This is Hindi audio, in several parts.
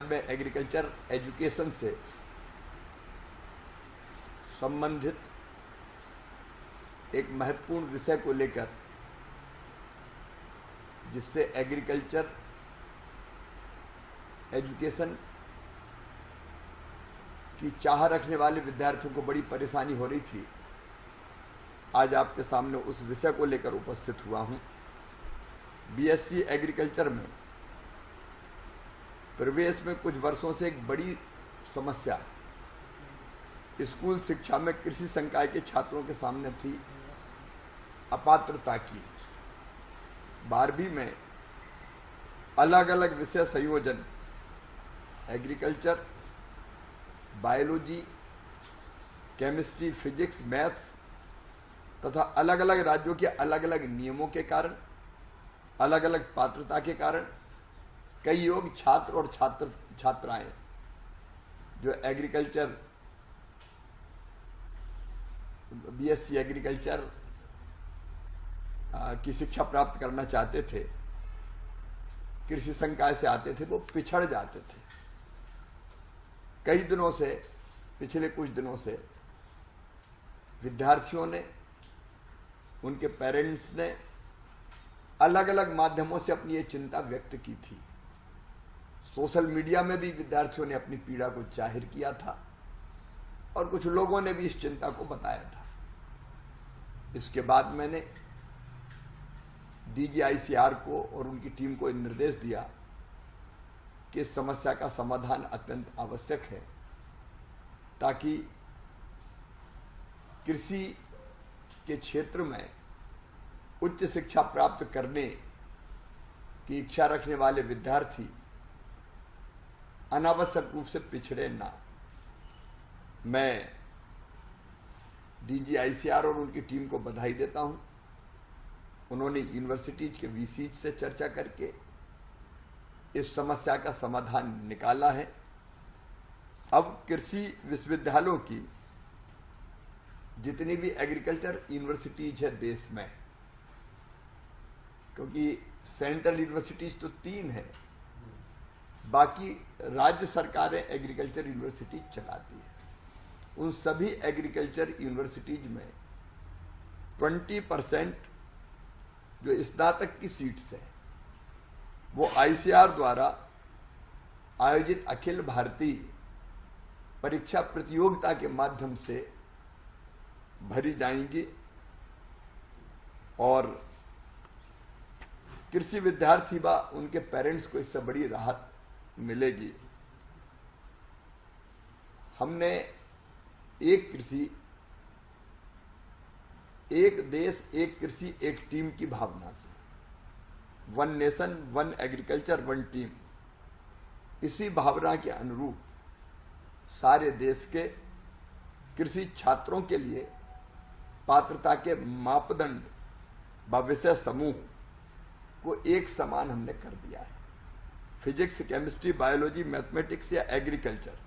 में एग्रीकल्चर एजुकेशन से संबंधित एक महत्वपूर्ण विषय को लेकर, जिससे एग्रीकल्चर एजुकेशन की चाह रखने वाले विद्यार्थियों को बड़ी परेशानी हो रही थी, आज आपके सामने उस विषय को लेकर उपस्थित हुआ हूं। बीएससी एग्रीकल्चर में प्रवेश में कुछ वर्षों से एक बड़ी समस्या स्कूल शिक्षा में कृषि संकाय के छात्रों के सामने थी, अपात्रता की। 12वीं में अलग अलग विषय संयोजन agriculture, biology, chemistry, physics, maths तथा अलग अलग राज्यों के अलग अलग नियमों के कारण, अलग अलग पात्रता के कारण कई योग छात्र और छात्राएं जो एग्रीकल्चर बीएससी एग्रीकल्चर की शिक्षा प्राप्त करना चाहते थे, कृषि संकाय से आते थे, वो पिछड़ जाते थे। कई दिनों से, पिछले कुछ दिनों से विद्यार्थियों ने, उनके पेरेंट्स ने अलग अलग माध्यमों से अपनी ये चिंता व्यक्त की थी। सोशल मीडिया में भी विद्यार्थियों ने अपनी पीड़ा को जाहिर किया था और कुछ लोगों ने भी इस चिंता को बताया था। इसके बाद मैंने DGICR को और उनकी टीम को निर्देश दिया कि इस समस्या का समाधान अत्यंत आवश्यक है, ताकि कृषि के क्षेत्र में उच्च शिक्षा प्राप्त करने की इच्छा रखने वाले विद्यार्थी अनावश्यक रूप से पिछड़े ना। मैं DGICR और उनकी टीम को बधाई देता हूं। उन्होंने यूनिवर्सिटीज के VCs से चर्चा करके इस समस्या का समाधान निकाला है। अब कृषि विश्वविद्यालयों की जितनी भी एग्रीकल्चर यूनिवर्सिटीज है देश में, क्योंकि सेंट्रल यूनिवर्सिटीज तो 3 है, बाकी राज्य सरकारें एग्रीकल्चर यूनिवर्सिटी चलाती है। उन सभी एग्रीकल्चर यूनिवर्सिटीज में 20% जो स्नातक की सीट्स है वो ICR द्वारा आयोजित अखिल भारतीय परीक्षा प्रतियोगिता के माध्यम से भरी जाएंगी और कृषि विद्यार्थी व उनके पेरेंट्स को इससे बड़ी राहत मिलेगी। हमने एक कृषि, एक देश, एक कृषि, एक टीम की भावना से, 1 नेशन 1 एग्रीकल्चर 1 टीम, इसी भावना के अनुरूप सारे देश के कृषि छात्रों के लिए पात्रता के मापदंड व विषय समूह को एक समान हमने कर दिया है। फिजिक्स, केमिस्ट्री, बायोलॉजी, मैथमेटिक्स या एग्रीकल्चर,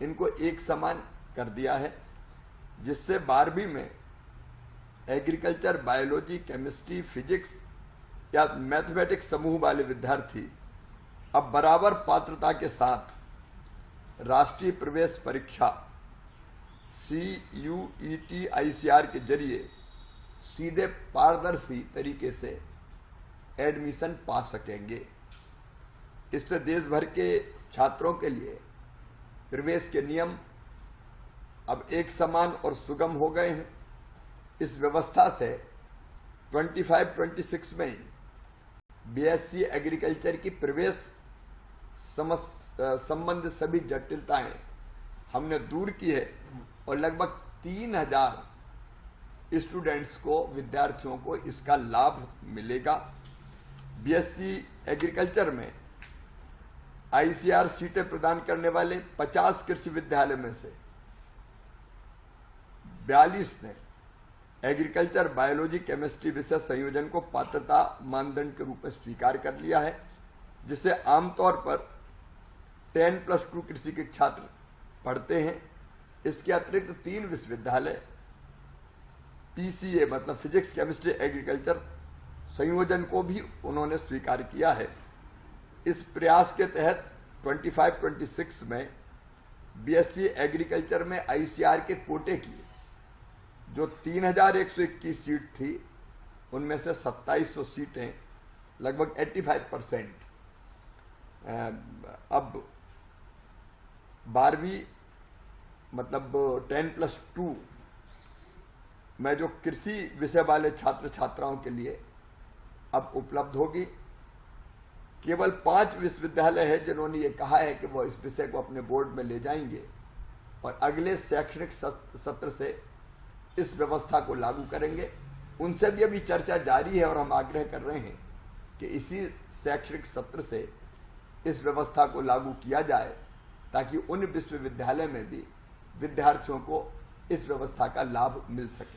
इनको एक समान कर दिया है, जिससे 12वीं में एग्रीकल्चर, बायोलॉजी, केमिस्ट्री, फिजिक्स या मैथमेटिक्स समूह वाले विद्यार्थी अब बराबर पात्रता के साथ राष्ट्रीय प्रवेश परीक्षा CUET ICR के जरिए सीधे पारदर्शी तरीके से एडमिशन पा सकेंगे। इससे देश भर के छात्रों के लिए प्रवेश के नियम अब एक समान और सुगम हो गए हैं। इस व्यवस्था से 25-26 में ही BSc एग्रीकल्चर की प्रवेश संबंधित सभी जटिलताएं हमने दूर की है और लगभग 3000 स्टूडेंट्स को, विद्यार्थियों को इसका लाभ मिलेगा। BSc एग्रीकल्चर में ICR सीटें प्रदान करने वाले 50 कृषि विद्यालय में से 42 ने एग्रीकल्चर, बायोलॉजी, केमिस्ट्री विषय संयोजन को पात्रता मानदंड के रूप में स्वीकार कर लिया है, जिसे आमतौर पर 10+2 कृषि के छात्र पढ़ते हैं। इसके अतिरिक्त 3 विश्वविद्यालय PCA मतलब फिजिक्स, केमिस्ट्री, एग्रीकल्चर संयोजन को भी उन्होंने स्वीकार किया है। इस प्रयास के तहत 25-26 में बीएससी एग्रीकल्चर में आईसीआर के कोटे की जो 3121 सीट थी, उनमें से 2700 सीटें, लगभग 85%, अब 12वीं मतलब 10+2 में जो कृषि विषय वाले छात्र छात्राओं के लिए अब उपलब्ध होगी। केवल 5 विश्वविद्यालय है जिन्होंने ये कहा है कि वो इस विषय को अपने बोर्ड में ले जाएंगे और अगले शैक्षणिक सत्र से इस व्यवस्था को लागू करेंगे। उनसे भी अभी चर्चा जारी है और हम आग्रह कर रहे हैं कि इसी शैक्षणिक सत्र से इस व्यवस्था को लागू किया जाए ताकि उन विश्वविद्यालय में भी विद्यार्थियों को इस व्यवस्था का लाभ मिल सके।